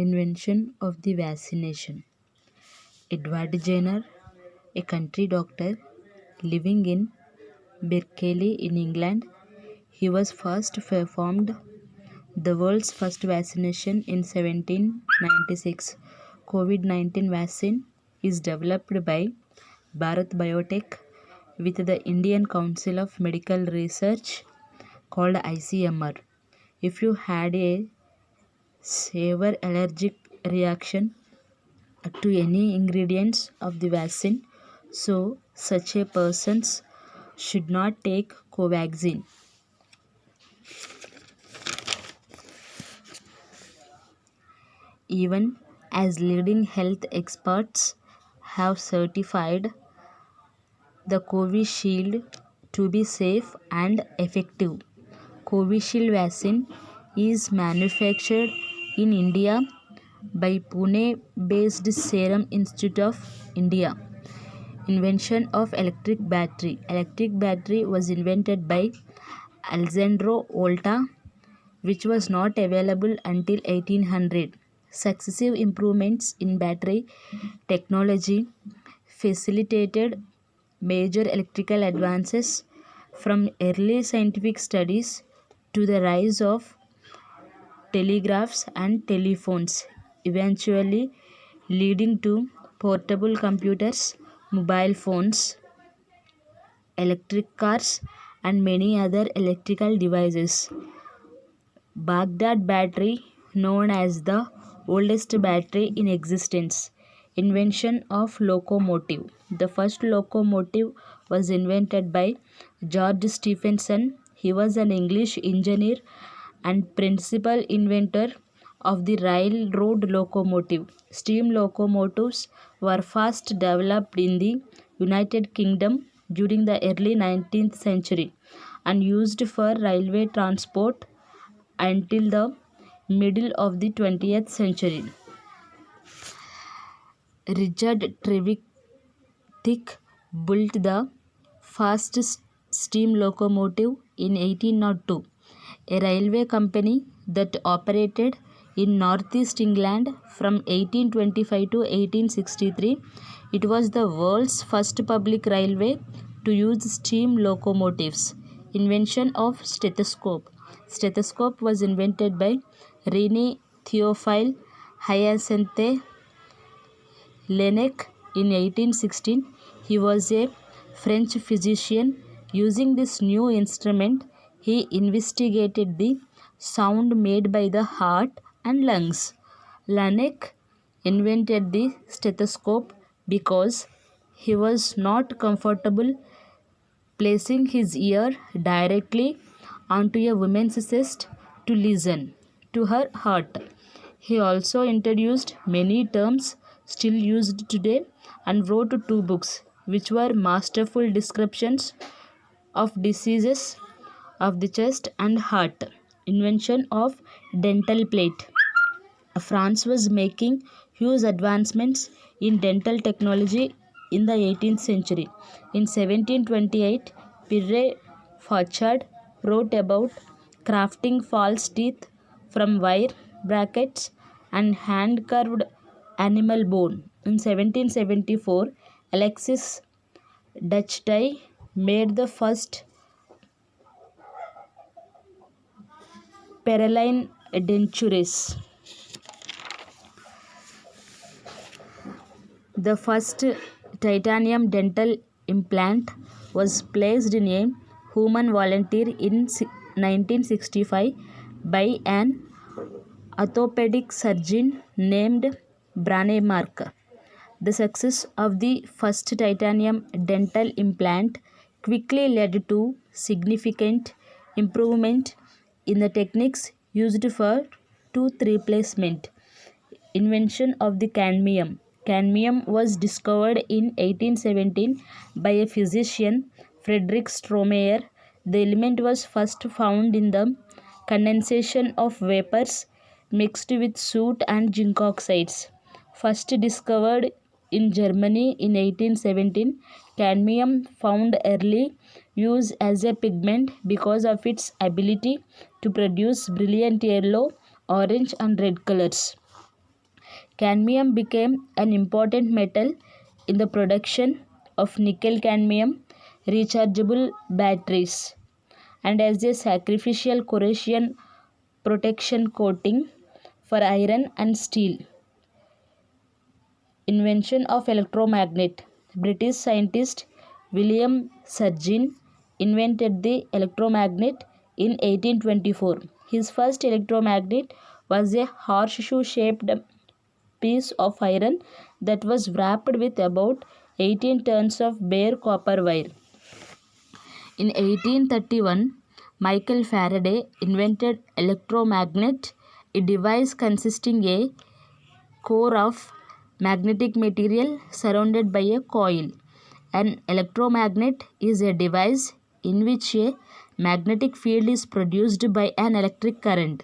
Invention of the vaccination. Edward Jenner, a country doctor living in Berkeley in England, he was first performed the world's first vaccination in 1796. COVID-19 vaccine is developed by Bharat Biotech with the Indian Council of Medical Research called ICMR. If you had a severe allergic reaction to any ingredients of the vaccine, so such a persons should not take Covaxin. Even as leading health experts have certified the Covishield to be safe and effective. Covishield vaccine is manufactured in India by Pune-based Serum Institute of India. Invention of electric battery. Electric battery was invented by Alessandro Volta, which was not available until 1800. Successive improvements in battery technology facilitated major electrical advances, from early scientific studies to the rise of telegraphs and telephones, eventually leading to portable computers, mobile phones, electric cars, and many other electrical devices. Baghdad battery, known as the oldest battery in existence. Invention of locomotive. The first locomotive was invented by George Stephenson. He was an English engineer and principal inventor of the railroad locomotive. Steam locomotives were first developed in the United Kingdom during the early 19th century and used for railway transport until the middle of the 20th century. Richard Trevithick built the first steam locomotive in 1802, a railway company that operated in northeast England from 1825 to 1863. It was the world's first public railway to use steam locomotives. Invention of stethoscope. Stethoscope was invented by René Théophile Hyacinthe Laennec in 1816. He was a French physician. Using this new instrument, he investigated the sound made by the heart and lungs. Laennec invented the stethoscope because he was not comfortable placing his ear directly onto a woman's chest to listen to her heart. He also introduced many terms still used today and wrote two books which were masterful descriptions of diseases of the chest and heart. Invention of dental plate. France was making huge advancements in dental technology in the 18th century. In 1728, Pierre Fauchard wrote about crafting false teeth from wire brackets and hand-carved animal bone. In 1774, Alexis Duchesne made the first Perylene dentures. The first titanium dental implant was placed in a human volunteer in 1965 by an orthopedic surgeon named Branemark. The success of the first titanium dental implant quickly led to significant improvement in the techniques used for tooth replacement. Invention of the cadmium. Cadmium was discovered in 1817 by a physician, Frederick Stromeyer. The element was first found in the condensation of vapors mixed with soot and zinc oxides. First discovered in Germany in 1817, cadmium found early use as a pigment because of its ability to produce brilliant yellow, orange and red colors. Cadmium became an important metal in the production of nickel-cadmium rechargeable batteries and as a sacrificial corrosion protection coating for iron and steel. Invention of electromagnet. British scientist William Surgeon invented the electromagnet in 1824. His first electromagnet was a horseshoe-shaped piece of iron that was wrapped with about 18 turns of bare copper wire. In 1831, Michael Faraday invented electromagnet, a device consisting a core of magnetic material surrounded by a coil. An electromagnet is a device in which a magnetic field is produced by an electric current.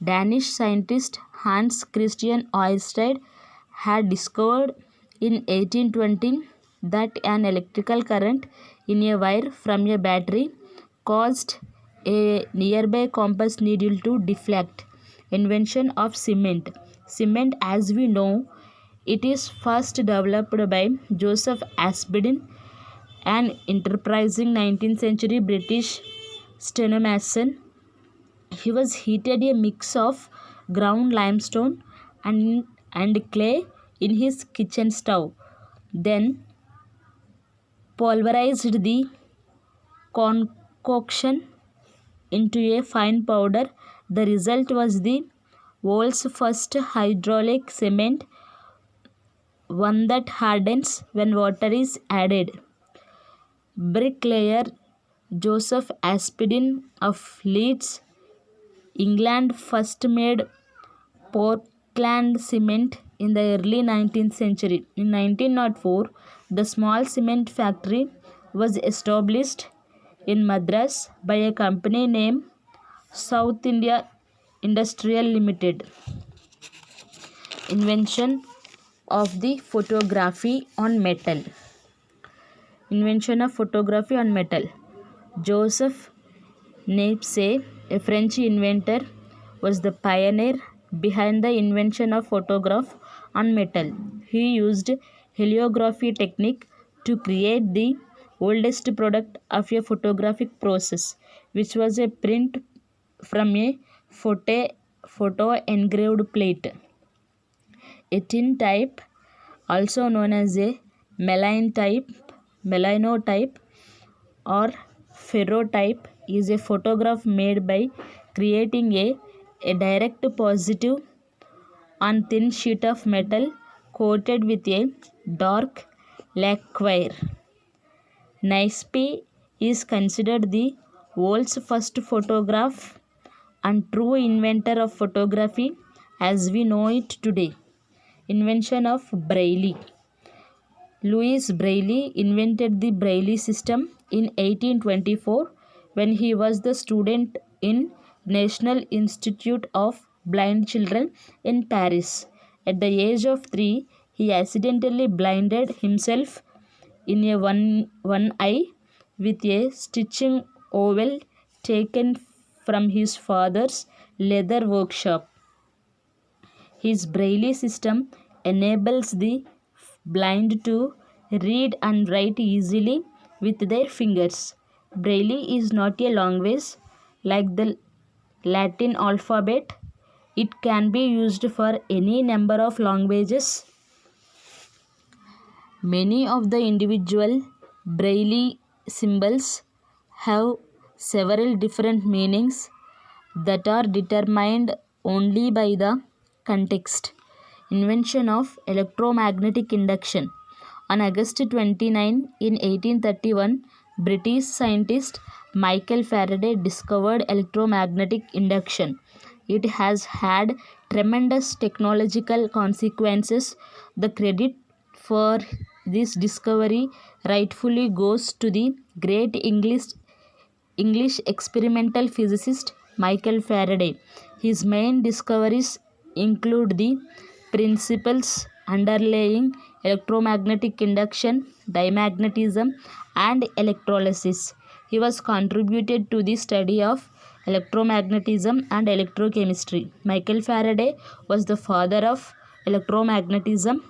Danish scientist Hans Christian Ørsted had discovered in 1820 that an electrical current in a wire from a battery caused a nearby compass needle to deflect. Invention of cement. Cement, as we know, it is first developed by Joseph Aspdin, an enterprising 19th century British stonemason. He was heated a mix of ground limestone and clay in his kitchen stove, then pulverized the concoction into a fine powder. The result was the world's first hydraulic cement, one that hardens when water is added. Bricklayer Joseph Aspdin of Leeds, England, first made Portland cement in the early 19th century. In 1904, the small cement factory was established in Madras by a company named South India Industrial Limited. Invention of the photography on metal. Invention of photography on metal. Joseph Niepce, a French inventor, was the pioneer behind the invention of photograph on metal. He used heliography technique to create the oldest product of a photographic process, which was a print from a photo engraved plate. A tintype, also known as a melanotype or ferrotype, is a photograph made by creating a direct positive on thin sheet of metal coated with a dark lacquer. Niepce is considered the world's first photograph and true inventor of photography as we know it today. Invention of Braille. Louis Braille invented the Braille system in 1824 when he was the student in National Institute of Blind Children in Paris. At the age of 3, he accidentally blinded himself in a one eye with a stitching oval taken from his father's leather workshop. His Braille system enables the blind to read and write easily with their fingers. Braille is not a language like the Latin alphabet. It can be used for any number of languages. Many of the individual Braille symbols have several different meanings that are determined only by the context. Invention of electromagnetic induction. On August 29 in 1831, British scientist Michael Faraday discovered electromagnetic induction. It has had tremendous technological consequences. The credit for this discovery rightfully goes to the great English experimental physicist Michael Faraday. His main discoveries include the principles underlying electromagnetic induction, diamagnetism, and electrolysis. He was contributed to the study of electromagnetism and electrochemistry. Michael Faraday was the father of electromagnetism.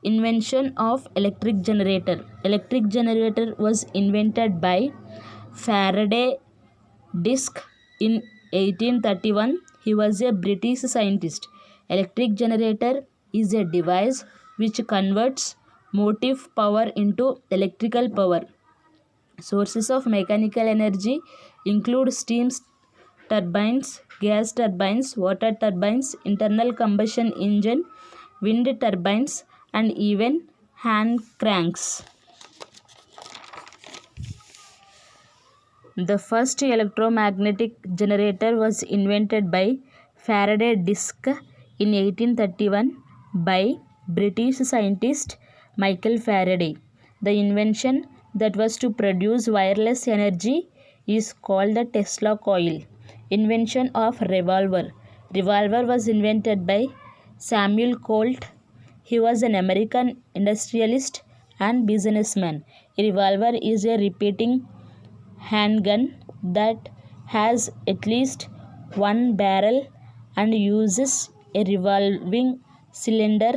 Invention of electric generator. Electric generator was invented by Faraday Disk in 1831. He was a British scientist. Electric generator is a device which converts motive power into electrical power. Sources of mechanical energy include steam turbines, gas turbines, water turbines, internal combustion engine, wind turbines, and even hand cranks. The first electromagnetic generator was invented by Faraday Disk in 1831 by British scientist Michael Faraday. The invention that was to produce wireless energy is called the Tesla coil. Invention of revolver. Revolver was invented by Samuel Colt. He was an American industrialist and businessman. A revolver is a repeating handgun that has at least one barrel and uses a revolving cylinder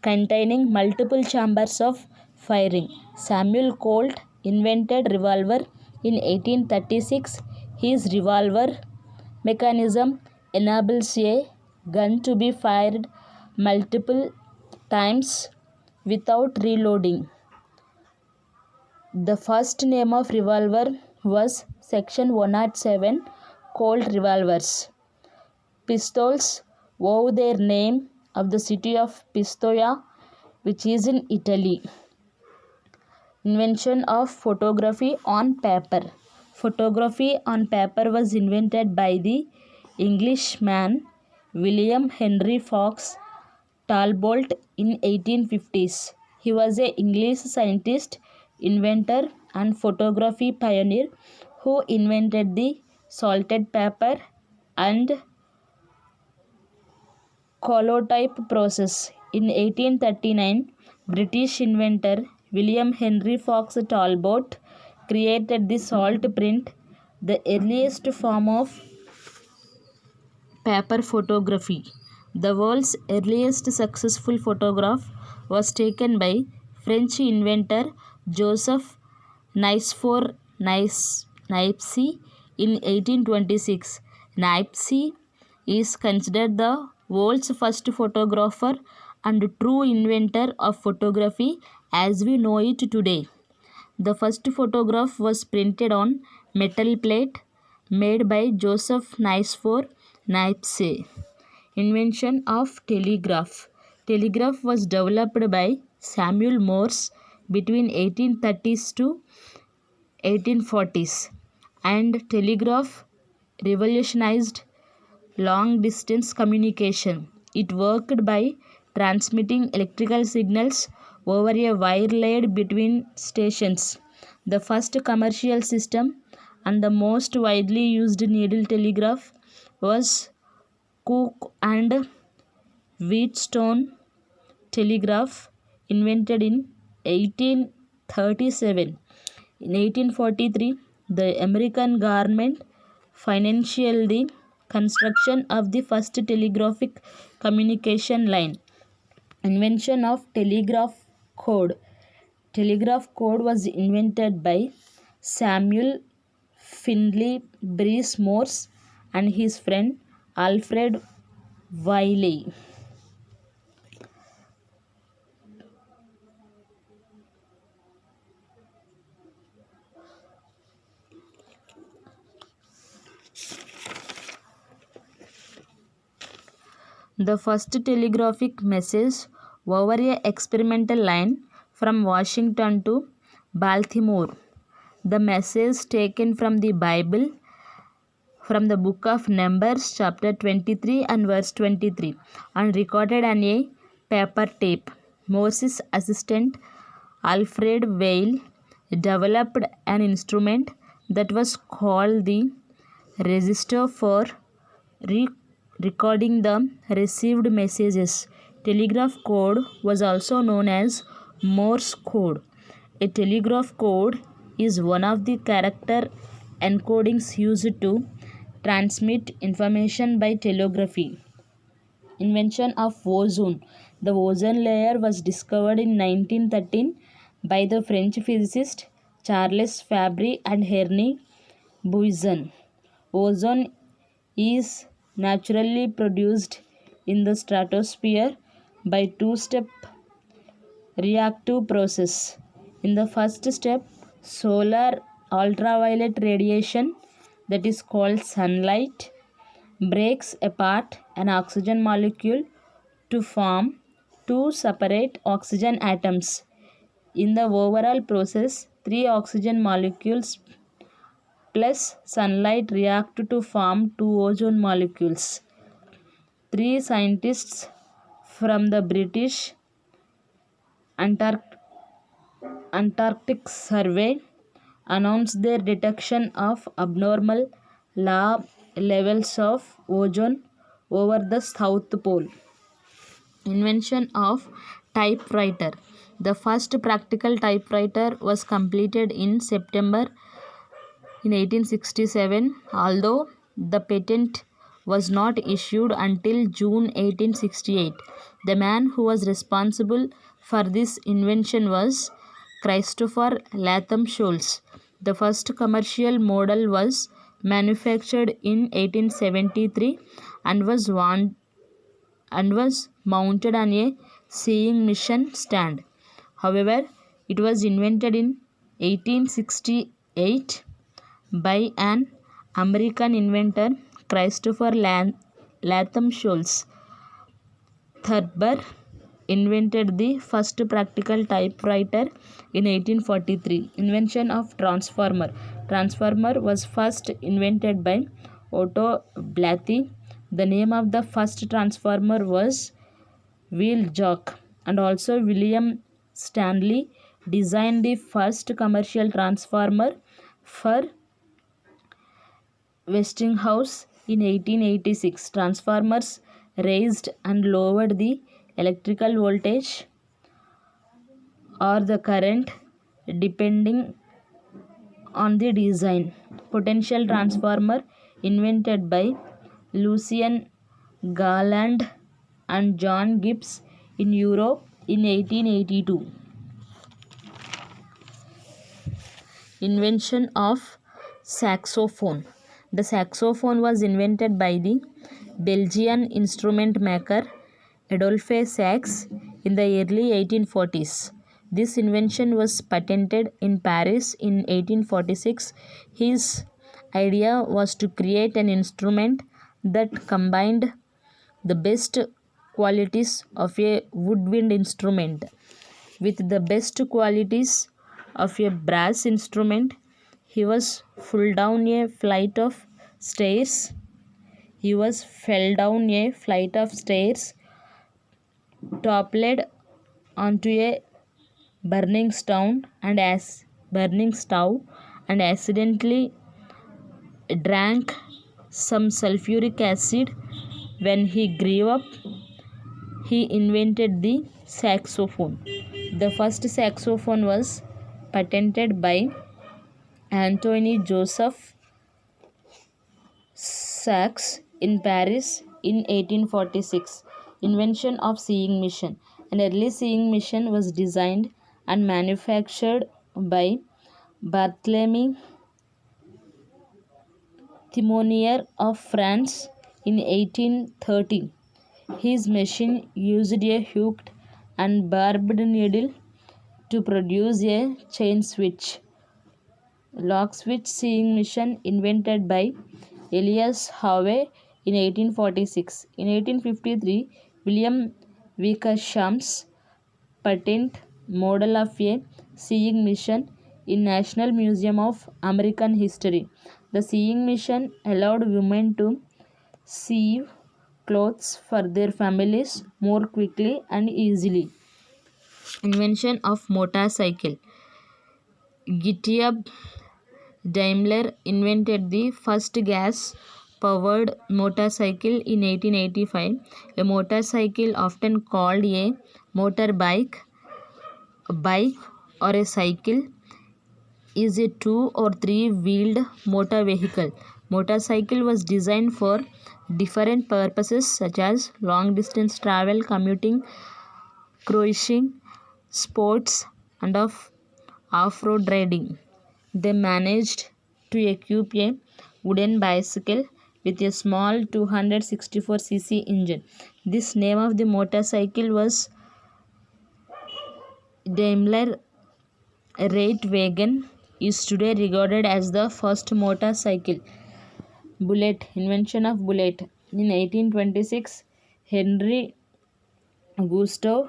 containing multiple chambers of firing. Samuel Colt invented revolver in 1836. His revolver mechanism enables a gun to be fired multiple times without reloading. The first name of revolver was Section 107 Colt revolvers. Pistols owe their name of the city of Pistoia, which is in Italy. Invention of photography on paper. Photography on paper was invented by the Englishman William Henry Fox Talbot in 1850s. He was an English scientist, inventor, and photography pioneer who invented the salted paper and collotype process. In 1839, British inventor William Henry Fox Talbot created the salt print, the earliest form of paper photography. The world's earliest successful photograph was taken by French inventor Joseph Nicephore Niepce in 1826. Niepce is considered the world's first photographer and true inventor of photography as we know it today. The first photograph was printed on metal plate made by Joseph Nicephore Niepce. Invention of telegraph. Telegraph was developed by Samuel Morse between 1830s to 1840s, and telegraph revolutionized long distance communication. It worked by transmitting electrical signals over a wire laid between stations. The first commercial system and the most widely used needle telegraph was Cooke and Wheatstone telegraph, invented in 1837. In 1843, the American government financed the construction of the first telegraphic communication line. Invention of telegraph code. Telegraph code was invented by Samuel Findlay Breese Morse and his friend Alfred Wiley. The first telegraphic message over a experimental line from Washington to Baltimore. The message taken from the Bible, from the book of Numbers chapter 23 and verse 23, and recorded on a paper tape. Moses' assistant Alfred Vail developed an instrument that was called the register for recording the received messages. Telegraph code was also known as Morse code. A telegraph code is one of the character encodings used to transmit information by telegraphy. Invention of ozone. The ozone layer was discovered in 1913 by the French physicist Charles Fabry and Henri Buisson. Ozone is naturally produced in the stratosphere by two-step reactive process. In the first step, solar ultraviolet radiation, that is called sunlight, breaks apart an oxygen molecule to form two separate oxygen atoms. In the overall process, three oxygen molecules plus sunlight react to form two ozone molecules. Three scientists from the British Antarctic Survey announced their detection of abnormal low levels of ozone over the South Pole. Invention of typewriter. The first practical typewriter was completed in September in 1867, although the patent was not issued until June 1868. The man who was responsible for this invention was Christopher Latham Scholes. The first commercial model was manufactured in 1873 and was mounted on a sewing machine stand. However, it was invented in 1868 by an American inventor, Christopher Latham Scholes. Thurber invented the first practical typewriter in 1843. Invention of transformer. Transformer was first invented by Otto Blathy. The name of the first transformer was wheel jock, and also William Stanley designed the first commercial transformer for Westinghouse in 1886. Transformers raised and lowered the electrical voltage or the current depending on the design. Potential transformer invented by Lucien Garland and John Gibbs in Europe in 1882. Invention of saxophone. The saxophone was invented by the Belgian instrument maker Adolphe Sax in the early 1840s. This invention was patented in Paris in 1846. His idea was to create an instrument that combined the best qualities of a woodwind instrument with the best qualities of a brass instrument. He was fell down a flight of stairs, toppled onto a burning stove and accidentally drank some sulfuric acid. When he grew up, he invented the saxophone. The first saxophone was patented by Anthony Joseph Sax in Paris in 1846. Invention of sewing machine. An early sewing machine was designed and manufactured by Barthélemy Thimonier of France in 1830. His machine used a hooked and barbed needle to produce a chain switch. Lock switch sewing machine invented by Elias Howe in 1846. In 1853, William Wickersham's patent model of a sewing machine in National Museum of American History. The sewing machine allowed women to sew clothes for their families more quickly and easily. Invention of motorcycle. Gottlieb Daimler invented the first gas-powered motorcycle in 1885. A motorcycle, often called a motorbike, a bike or a cycle, is a 2 or 3 wheeled motor vehicle. Motorcycle was designed for different purposes such as long distance travel, commuting, cruising, sports, and off-road riding. They managed to equip a wooden bicycle with a small 264cc engine. This name of the motorcycle was Daimler Reitwagen, is today regarded as the first motorcycle. Bullet, invention of bullet. In 1826, Henry Gustave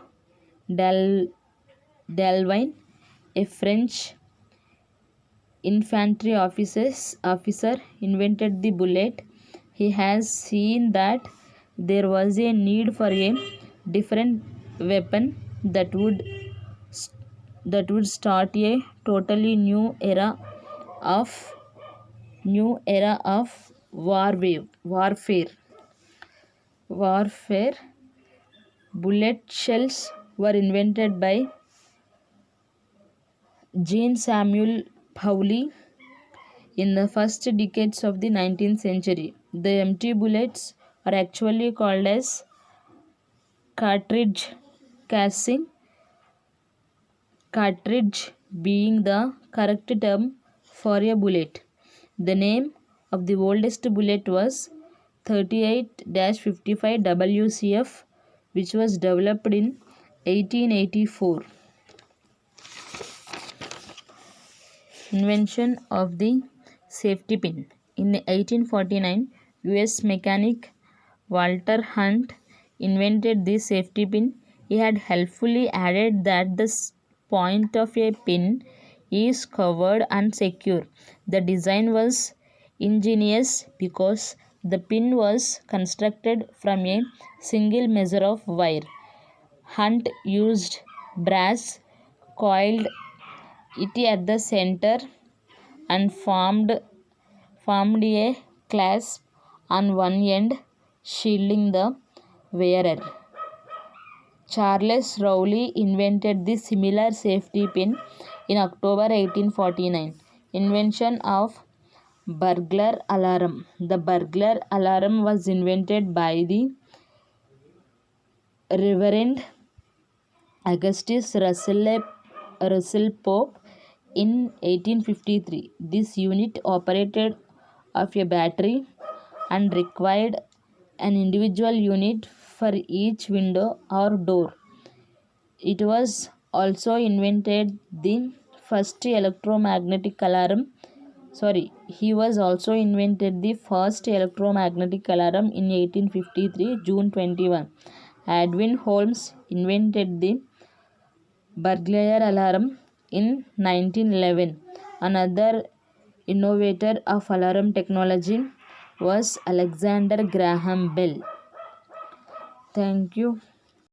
Dalvin, a French infantry officer, invented the bullet. He has seen that there was a need for a different weapon that would start a totally new era of warfare. Bullet shells were invented by Jean Samuel Pauli in the first decades of the 19th century. The empty bullets are actually called as cartridge casing, cartridge being the correct term for a bullet. The name of the oldest bullet was 38-55 WCF, which was developed in 1884. Invention of the safety pin. In 1849, US mechanic Walter Hunt invented the safety pin. He had helpfully added that the point of a pin is covered and secure. The design was ingenious because the pin was constructed from a single measure of wire. Hunt used brass, coiled it at the center, and formed a clasp on one end, shielding the wearer. Charles Rowley invented the similar safety pin in October 1849. Invention of burglar alarm. The burglar alarm was invented by the Reverend Augustus Russell Pope in 1853. This unit operated off a battery and required an individual unit for each window or door. It was also invented the first electromagnetic alarm. He was also invented the first electromagnetic alarm in 1853, June 21. Edwin Holmes invented the burglar alarm in 1911. Another innovator of alarm technology was Alexander Graham Bell. Thank you.